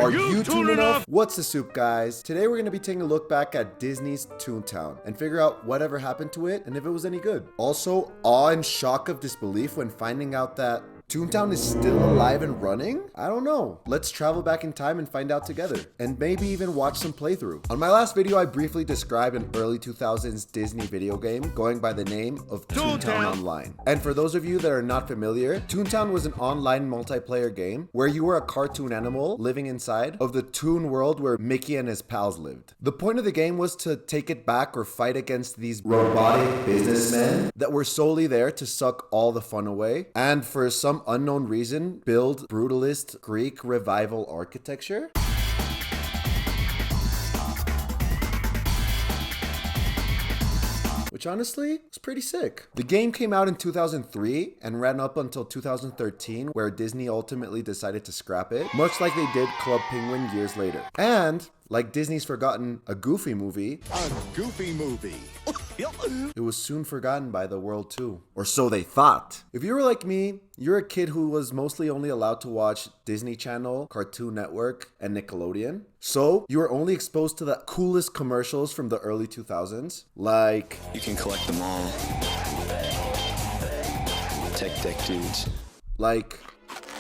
Are you tuned enough? What's the soup, guys? Today we're going to be taking a look back at Disney's Toontown and figure out whatever happened to it and if it was any good. Also, awe and shock of disbelief when finding out that Toontown is still alive and running? I don't know. Let's travel back in time and find out together. And maybe even watch some playthrough. On my last video, I briefly described an early 2000s Disney video game going by the name of Toontown Online. And for those of you that are not familiar, Toontown was an online multiplayer game where you were a cartoon animal living inside of the Toon world where Mickey and his pals lived. The point of the game was to take it back or fight against these robotic businessmen that were solely there to suck all the fun away. And for some unknown reason, build brutalist Greek revival architecture. Which honestly is pretty sick. The game came out in 2003 and ran up until 2013, where Disney ultimately decided to scrap it, much like they did Club Penguin years later. And like Disney's forgotten a Goofy movie, it was soon forgotten by the world too. Or so they thought. If you were like me, you're a kid who was mostly only allowed to watch Disney Channel, Cartoon Network, and Nickelodeon. So you were only exposed to the coolest commercials from the early 2000s, like... You can collect them all. Tech deck dudes. Like...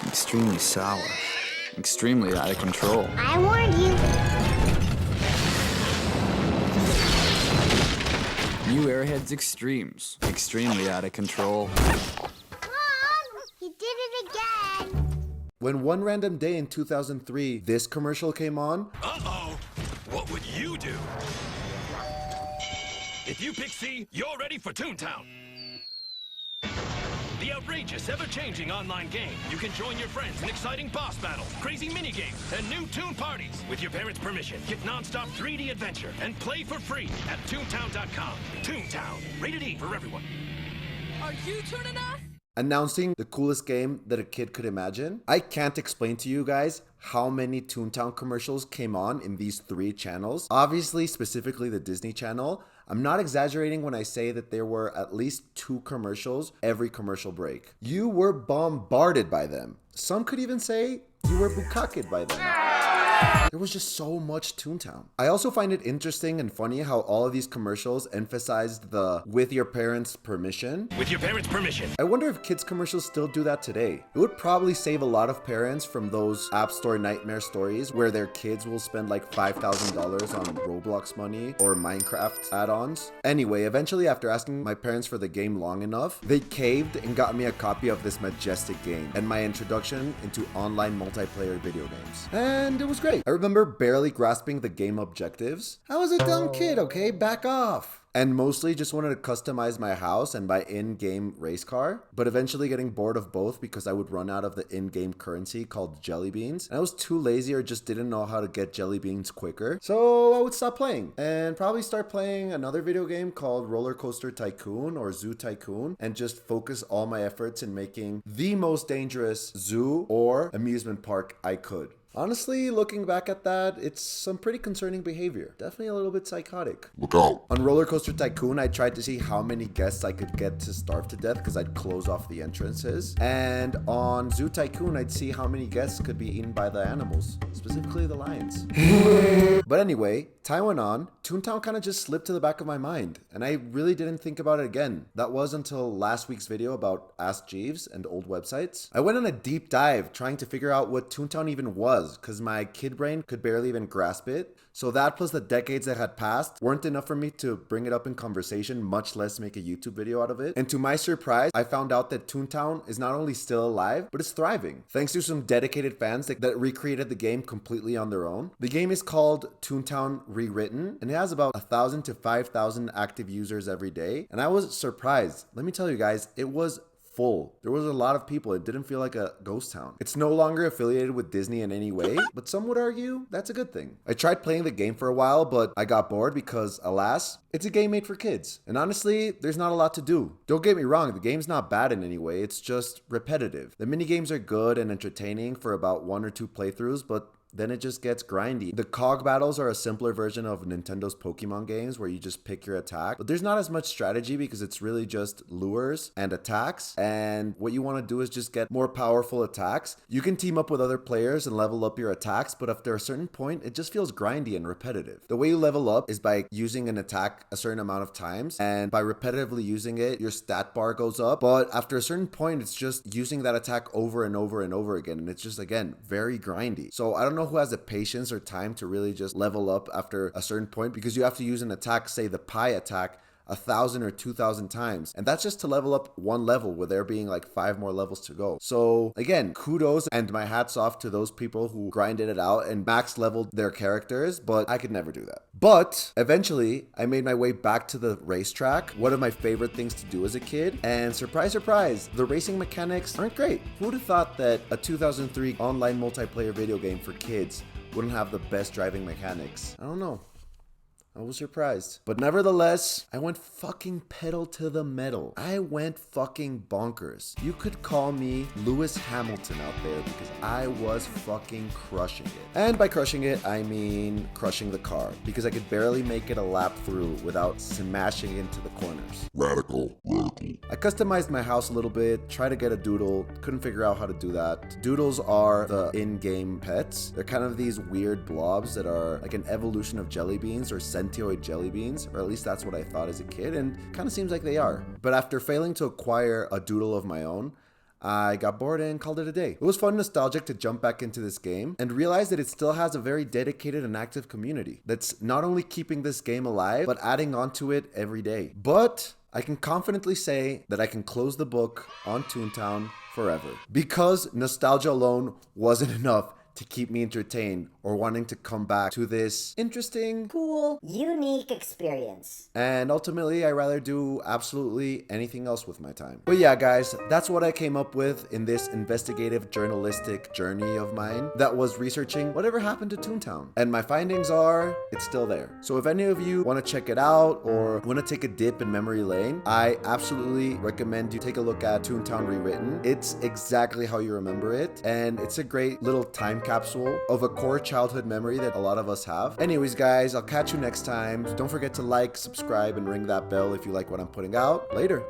Extremely sour. Extremely out of control. I warned you. New Airheads Extremes. Extremely out of control. Mom, you did it again. When one random day in 2003, this commercial came on. Uh-oh! What would you do? If you pick C, you're ready for Toontown. The outrageous, ever-changing online game. You can join your friends in exciting boss battles, crazy mini-games, and new Toon parties. With your parents' permission, get non-stop 3D adventure and play for free at Toontown.com. Toontown, rated E for everyone. Are you tuned enough? Announcing the coolest game that a kid could imagine. I can't explain to you guys how many Toontown commercials came on in these 3 channels. Obviously, specifically the Disney Channel. I'm not exaggerating when I say that there were at least 2 commercials every commercial break. You were bombarded by them. Some could even say you were bukaked by them. There was just so much Toontown. I also find it interesting and funny how all of these commercials emphasized the with your parents' permission. With your parents' permission. I wonder if kids commercials still do that today. It would probably save a lot of parents from those App Store nightmare stories where their kids will spend like $5,000 on Roblox money or Minecraft add-ons. Anyway, eventually after asking my parents for the game long enough, they caved and got me a copy of this majestic game and my introduction into online multiplayer video games. And it was great. I remember barely grasping the game objectives. I was a dumb kid, okay? Back off. And mostly just wanted to customize my house and buy in-game race car, but eventually getting bored of both because I would run out of the in-game currency called jelly beans. And I was too lazy or just didn't know how to get jelly beans quicker. So I would stop playing and probably start playing another video game called Roller Coaster Tycoon or Zoo Tycoon and just focus all my efforts in making the most dangerous zoo or amusement park I could. Honestly, looking back at that, it's some pretty concerning behavior. Definitely a little bit psychotic. Look out. On Roller Coaster Tycoon, I tried to see how many guests I could get to starve to death because I'd close off the entrances. And on Zoo Tycoon, I'd see how many guests could be eaten by the animals, specifically the lions. But anyway, time went on. Toontown kind of just slipped to the back of my mind, and I really didn't think about it again. That was until last week's video about Ask Jeeves and old websites. I went on a deep dive trying to figure out what Toontown even was, because my kid brain could barely even grasp it. So that plus the decades that had passed weren't enough for me to bring it up in conversation, much less make a YouTube video out of it. And to my surprise, I found out that Toontown is not only still alive, but it's thriving. Thanks to some dedicated fans that recreated the game completely on their own. The game is called Toontown Rewritten, and it has about 1,000 to 5,000 active users every day. And I was surprised. Let me tell you guys, it was full. There was a lot of people. It didn't feel like a ghost town. It's no longer affiliated with Disney in any way, but some would argue that's a good thing. I tried playing the game for a while, but I got bored because, alas, it's a game made for kids. And honestly, there's not a lot to do. Don't get me wrong, the game's not bad in any way. It's just repetitive. The mini games are good and entertaining for about 1 or 2 playthroughs, but then it just gets grindy. The cog battles are a simpler version of Nintendo's Pokemon games where you just pick your attack, but there's not as much strategy because it's really just lures and attacks, and what you want to do is just get more powerful attacks. You can team up with other players and level up your attacks, but after a certain point, it just feels grindy and repetitive. The way you level up is by using an attack a certain amount of times, and by repetitively using it, your stat bar goes up, but after a certain point, it's just using that attack over and over and over again, and it's just, again, very grindy. So I don't know who has the patience or time to really just level up after a certain point, because you have to use an attack, say the pie attack, 1,000 or 2,000 times, and that's just to level up one level, with there being like 5 more levels to go. So again, kudos and my hats off to those people who grinded it out and max leveled their characters, but I could never do that. But eventually I made my way back to the racetrack, one of my favorite things to do as a kid, and surprise surprise, the racing mechanics aren't great. Who would have thought that a 2003 online multiplayer video game for kids wouldn't have the best driving mechanics? I don't know. I was surprised. But nevertheless, I went fucking pedal to the metal. I went fucking bonkers. You could call me Lewis Hamilton out there because I was fucking crushing it. And by crushing it, I mean crushing the car, because I could barely make it a lap through without smashing into the corners. Radical. I customized my house a little bit, tried to get a doodle, couldn't figure out how to do that. Doodles are the in-game pets. They're kind of these weird blobs that are like an evolution of jelly beans or Centioid jelly beans, or at least that's what I thought as a kid, and kind of seems like they are. But after failing to acquire a doodle of my own, I got bored and called it a day. It was fun and nostalgic to jump back into this game and realize that it still has a very dedicated and active community that's not only keeping this game alive, but adding on to it every day. But I can confidently say that I can close the book on Toontown forever, because nostalgia alone wasn't enough to keep me entertained or wanting to come back to this interesting, cool, unique experience. And ultimately, I rather do absolutely anything else with my time. But yeah, guys, that's what I came up with in this investigative journalistic journey of mine that was researching whatever happened to Toontown. And my findings are, it's still there. So if any of you want to check it out or want to take a dip in memory lane, I absolutely recommend you take a look at Toontown Rewritten. It's exactly how you remember it, and it's a great little time capsule of a core childhood memory that a lot of us have. Anyways, guys, I'll catch you next time. Don't forget to like, subscribe, and ring that bell if you like what I'm putting out. Later.